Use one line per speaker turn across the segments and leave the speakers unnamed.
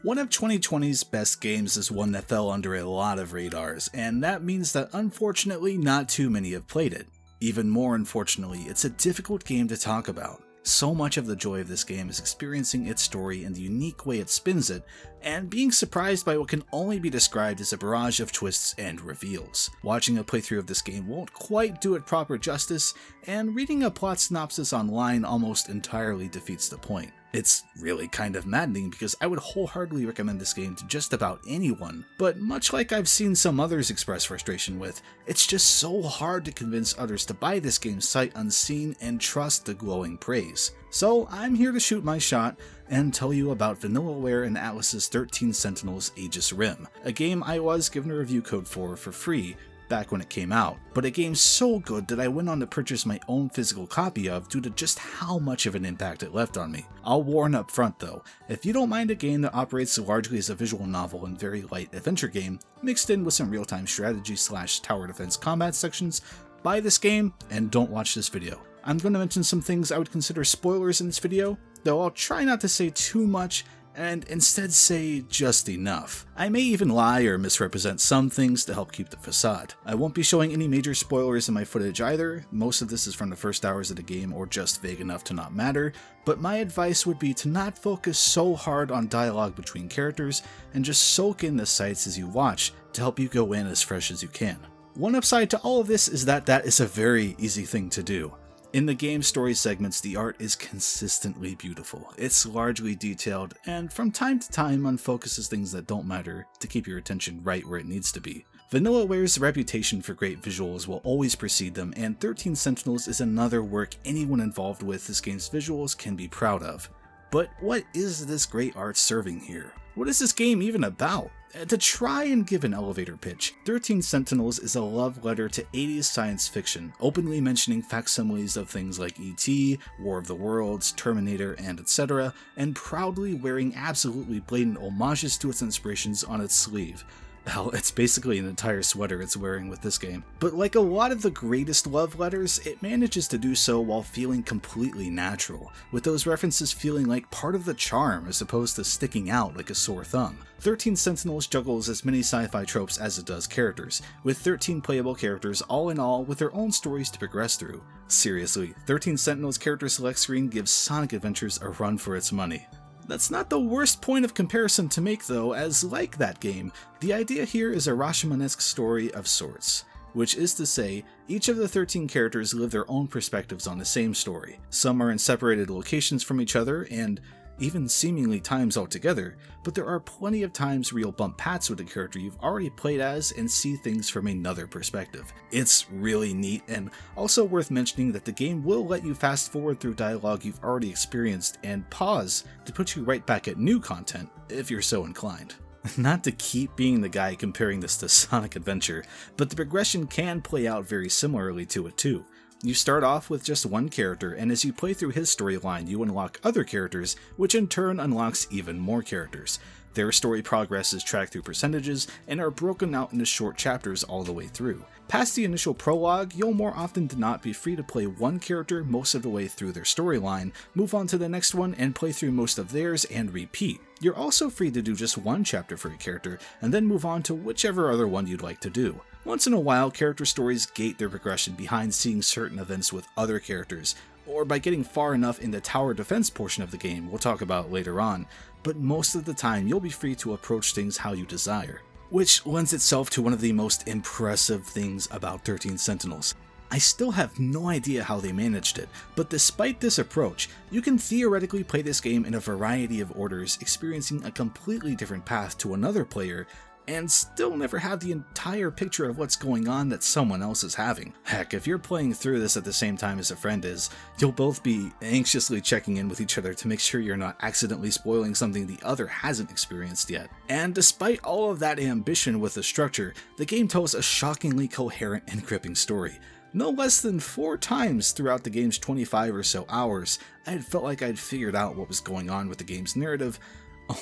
One of 2020's best games is one that fell under a lot of radars, and that means that unfortunately not too many have played it. Even more unfortunately, it's a difficult game to talk about. So much of the joy of this game is experiencing its story and the unique way it spins it, and being surprised by what can only be described as a barrage of twists and reveals. Watching a playthrough of this game won't quite do it proper justice, and reading a plot synopsis online almost entirely defeats the point. It's really kind of maddening because I would wholeheartedly recommend this game to just about anyone, but much like I've seen some others express frustration with, it's just so hard to convince others to buy this game sight unseen and trust the glowing praise. So I'm here to shoot my shot and tell you about Vanillaware and Atlus's 13 Sentinels Aegis Rim, a game I was given a review code for free back when it came out, but a game so good that I went on to purchase my own physical copy of due to just how much of an impact it left on me. I'll warn up front though, if you don't mind a game that operates largely as a visual novel and very light adventure game, mixed in with some real-time strategy / tower defense combat sections, buy this game and don't watch this video. I'm going to mention some things I would consider spoilers in this video, though I'll try not to say too much and instead say just enough. I may even lie or misrepresent some things to help keep the facade. I won't be showing any major spoilers in my footage either. Most of this is from the first hours of the game or just vague enough to not matter, but my advice would be to not focus so hard on dialogue between characters and just soak in the sights as you watch to help you go in as fresh as you can. One upside to all of this is that is a very easy thing to do. In the game's story segments, the art is consistently beautiful. It's largely detailed, and from time to time unfocuses things that don't matter to keep your attention right where it needs to be. Vanillaware's reputation for great visuals will always precede them, and 13 Sentinels is another work anyone involved with this game's visuals can be proud of. But what is this great art serving here? What is this game even about? To try and give an elevator pitch, 13 Sentinels is a love letter to 80s science fiction, openly mentioning facsimiles of things like E.T., War of the Worlds, Terminator, and etc., and proudly wearing absolutely blatant homages to its inspirations on its sleeve. Hell, it's basically an entire sweater it's wearing with this game. But like a lot of the greatest love letters, it manages to do so while feeling completely natural, with those references feeling like part of the charm as opposed to sticking out like a sore thumb. 13 Sentinels juggles as many sci-fi tropes as it does characters, with 13 playable characters all in all with their own stories to progress through. Seriously, 13 Sentinels character select screen gives Sonic Adventures a run for its money. That's not the worst point of comparison to make though, as like that game, the idea here is a Rashomon-esque story of sorts. Which is to say, each of the 13 characters live their own perspectives on the same story. Some are in separated locations from each other, and even seemingly times altogether, but there are plenty of times where you'll bump paths with a character you've already played as and see things from another perspective. It's really neat, and also worth mentioning that the game will let you fast forward through dialogue you've already experienced and pause to put you right back at new content, if you're so inclined. Not to keep being the guy comparing this to Sonic Adventure, but the progression can play out very similarly to it too. You start off with just one character, and as you play through his storyline, you unlock other characters, which in turn unlocks even more characters. Their story progress is tracked through percentages and are broken out into short chapters all the way through. Past the initial prologue, you'll more often than not be free to play one character most of the way through their storyline, move on to the next one and play through most of theirs and repeat. You're also free to do just one chapter for a character, and then move on to whichever other one you'd like to do. Once in a while, character stories gate their progression behind seeing certain events with other characters, or by getting far enough in the tower defense portion of the game we'll talk about later on, but most of the time you'll be free to approach things how you desire. Which lends itself to one of the most impressive things about 13 Sentinels. I still have no idea how they managed it, but despite this approach, you can theoretically play this game in a variety of orders, experiencing a completely different path to another player, and still never have the entire picture of what's going on that someone else is having. Heck, if you're playing through this at the same time as a friend is, you'll both be anxiously checking in with each other to make sure you're not accidentally spoiling something the other hasn't experienced yet. And despite all of that ambition with the structure, the game tells a shockingly coherent and gripping story. No less than 4 times throughout the game's 25 or so hours, I had felt like I'd figured out what was going on with the game's narrative,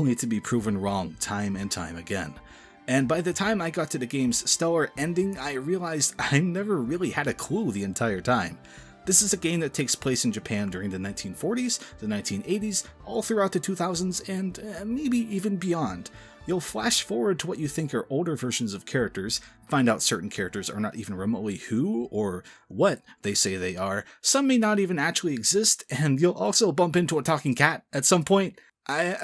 only to be proven wrong time and time again. And by the time I got to the game's stellar ending, I realized I never really had a clue the entire time. This is a game that takes place in Japan during the 1940s, the 1980s, all throughout the 2000s, and maybe even beyond. You'll flash forward to what you think are older versions of characters, find out certain characters are not even remotely who or what they say they are, some may not even actually exist, and you'll also bump into a talking cat at some point. I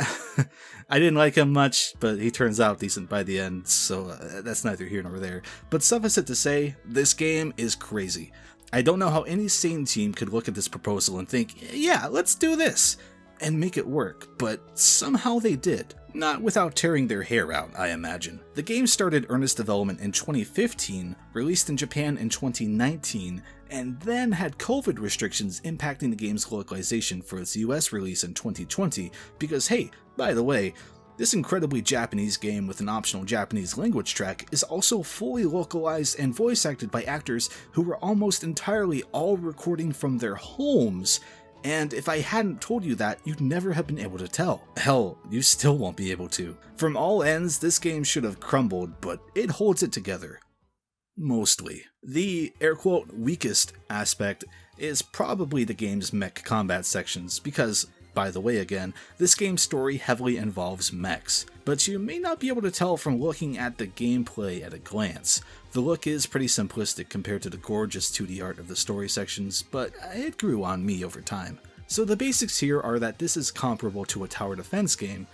didn't like him much, but he turns out decent by the end, so that's neither here nor there. But suffice it to say, this game is crazy. I don't know how any sane team could look at this proposal and think, yeah, let's do this, and make it work, but somehow they did. Not without tearing their hair out, I imagine. The game started earnest development in 2015, released in Japan in 2019, and then had COVID restrictions impacting the game's localization for its US release in 2020, because hey, by the way, this incredibly Japanese game with an optional Japanese language track is also fully localized and voice acted by actors who were almost entirely all recording from their homes. And if I hadn't told you that, you'd never have been able to tell. Hell, you still won't be able to. From all ends, this game should have crumbled, but it holds it together. Mostly. The, air quote, weakest aspect is probably the game's mech combat sections, because, by the way again, this game's story heavily involves mechs, but you may not be able to tell from looking at the gameplay at a glance. The look is pretty simplistic compared to the gorgeous 2D art of the story sections, but it grew on me over time. So the basics here are that this is comparable to a tower defense game.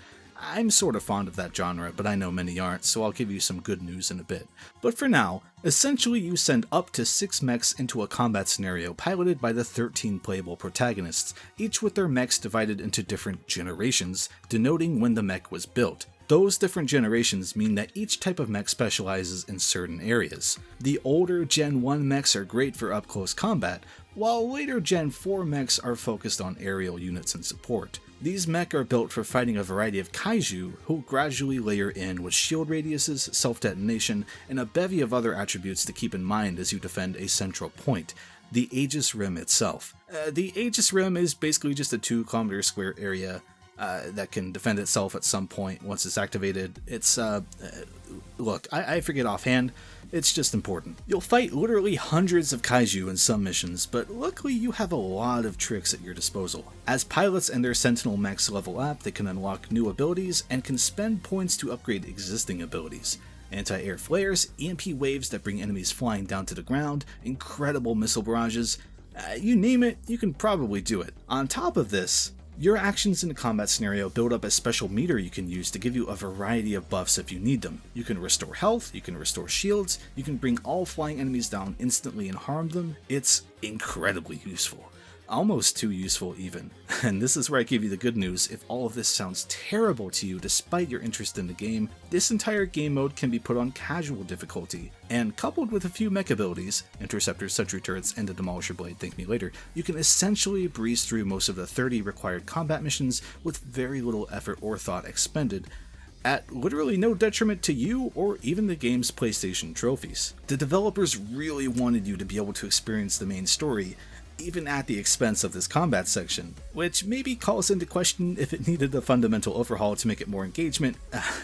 I'm sort of fond of that genre, but I know many aren't, so I'll give you some good news in a bit. But for now, essentially you send up to 6 mechs into a combat scenario piloted by the 13 playable protagonists, each with their mechs divided into different generations, denoting when the mech was built. Those different generations mean that each type of mech specializes in certain areas. The older Gen 1 mechs are great for up-close combat, while later Gen 4 mechs are focused on aerial units and support. These mech are built for fighting a variety of kaiju, who gradually layer in with shield radiuses, self-detonation, and a bevy of other attributes to keep in mind as you defend a central point, the Aegis Rim itself. The Aegis Rim is basically just a 2-kilometer square area that can defend itself at some point once it's activated. It's, look, I forget offhand, it's just important. You'll fight literally hundreds of kaiju in some missions, but luckily you have a lot of tricks at your disposal. As pilots and their Sentinel mechs level up, they can unlock new abilities and can spend points to upgrade existing abilities. Anti-air flares, EMP waves that bring enemies flying down to the ground, incredible missile barrages, you name it, you can probably do it. On top of this, your actions in a combat scenario build up a special meter you can use to give you a variety of buffs if you need them. You can restore health, you can restore shields, you can bring all flying enemies down instantly and harm them. It's incredibly useful. Almost too useful even. And this is where I give you the good news. If all of this sounds terrible to you despite your interest in the game, this entire game mode can be put on casual difficulty, and coupled with a few mech abilities, interceptors, sentry turrets, and a demolisher blade, thank me later, you can essentially breeze through most of the 30 required combat missions with very little effort or thought expended, at literally no detriment to you or even the game's PlayStation trophies. The developers really wanted you to be able to experience the main story, even at the expense of this combat section, which maybe calls into question if it needed a fundamental overhaul to make it more engagement,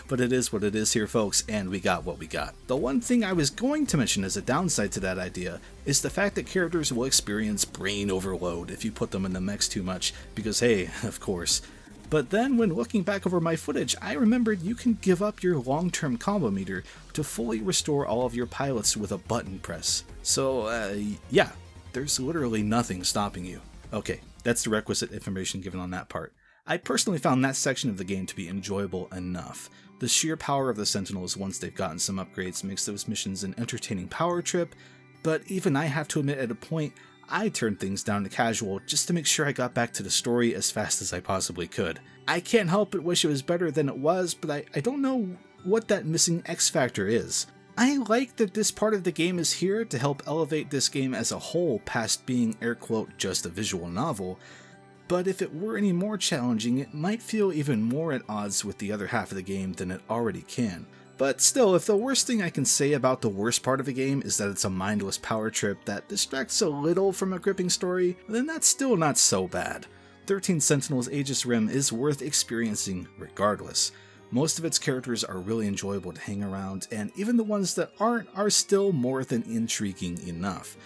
but it is what it is here folks, and we got what we got. The one thing I was going to mention as a downside to that idea is the fact that characters will experience brain overload if you put them in the mechs too much, because hey, of course. But then when looking back over my footage, I remembered you can give up your long-term combo meter to fully restore all of your pilots with a button press. So yeah. There's literally nothing stopping you. Okay, that's the requisite information given on that part. I personally found that section of the game to be enjoyable enough. The sheer power of the Sentinels once they've gotten some upgrades makes those missions an entertaining power trip, but even I have to admit at a point, I turned things down to casual just to make sure I got back to the story as fast as I possibly could. I can't help but wish it was better than it was, but I don't know what that missing X factor is. I like that this part of the game is here to help elevate this game as a whole past being air quote just a visual novel, but if it were any more challenging it might feel even more at odds with the other half of the game than it already can. But still, if the worst thing I can say about the worst part of a game is that it's a mindless power trip that distracts a little from a gripping story, then that's still not so bad. 13 Sentinels Aegis Rim is worth experiencing regardless. Most of its characters are really enjoyable to hang around, and even the ones that aren't are still more than intriguing enough.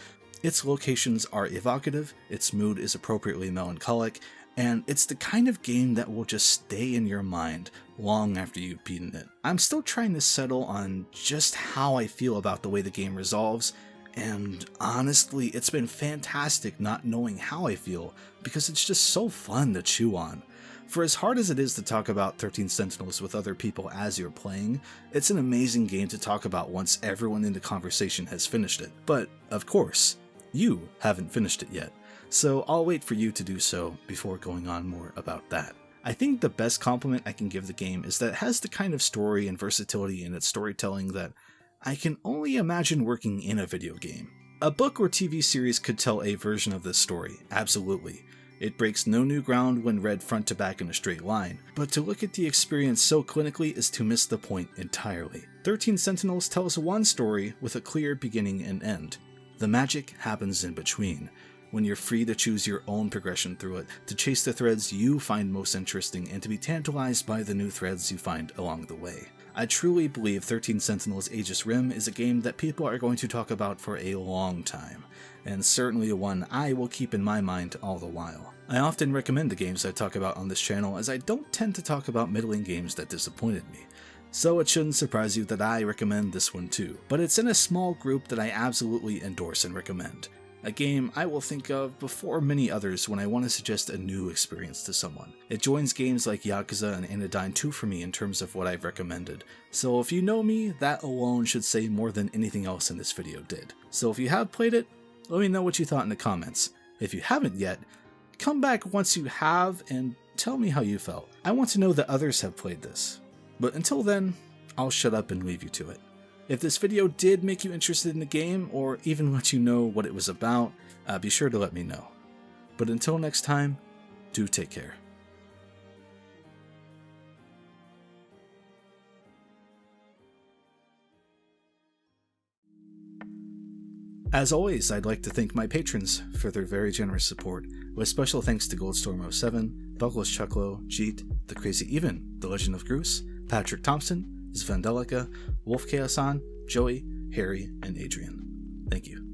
Its locations are evocative, its mood is appropriately melancholic, and it's the kind of game that will just stay in your mind long after you've beaten it. I'm still trying to settle on just how I feel about the way the game resolves, and honestly, it's been fantastic not knowing how I feel, because it's just so fun to chew on. For as hard as it is to talk about 13 Sentinels with other people as you're playing, it's an amazing game to talk about once everyone in the conversation has finished it. But, of course, you haven't finished it yet, so I'll wait for you to do so before going on more about that. I think the best compliment I can give the game is that it has the kind of story and versatility in its storytelling that I can only imagine working in a video game. A book or TV series could tell a version of this story, absolutely. It breaks no new ground when read front to back in a straight line, but to look at the experience so clinically is to miss the point entirely. 13 Sentinels tells one story with a clear beginning and end. The magic happens in between, when you're free to choose your own progression through it, to chase the threads you find most interesting, and to be tantalized by the new threads you find along the way. I truly believe 13 Sentinels Aegis Rim is a game that people are going to talk about for a long time, and certainly one I will keep in my mind all the while. I often recommend the games I talk about on this channel, as I don't tend to talk about middling games that disappointed me. So it shouldn't surprise you that I recommend this one too, but it's in a small group that I absolutely endorse and recommend. A game I will think of before many others when I want to suggest a new experience to someone. It joins games like Yakuza and Anodyne 2 for me in terms of what I've recommended, so if you know me, that alone should say more than anything else in this video did. So if you have played it, let me know what you thought in the comments. If you haven't yet, come back once you have and tell me how you felt. I want to know that others have played this. But until then, I'll shut up and leave you to it. If this video did make you interested in the game, or even let you know what it was about, be sure to let me know. But until next time, do take care. As always, I'd like to thank my patrons for their very generous support, with special thanks to Goldstorm07, Douglas Chucklow, Jeet, The Crazy Even, The Legend of Groose, Patrick Thompson, Zvandelica, Wolf Chaosan, Joey, Harry, and Adrian. Thank you.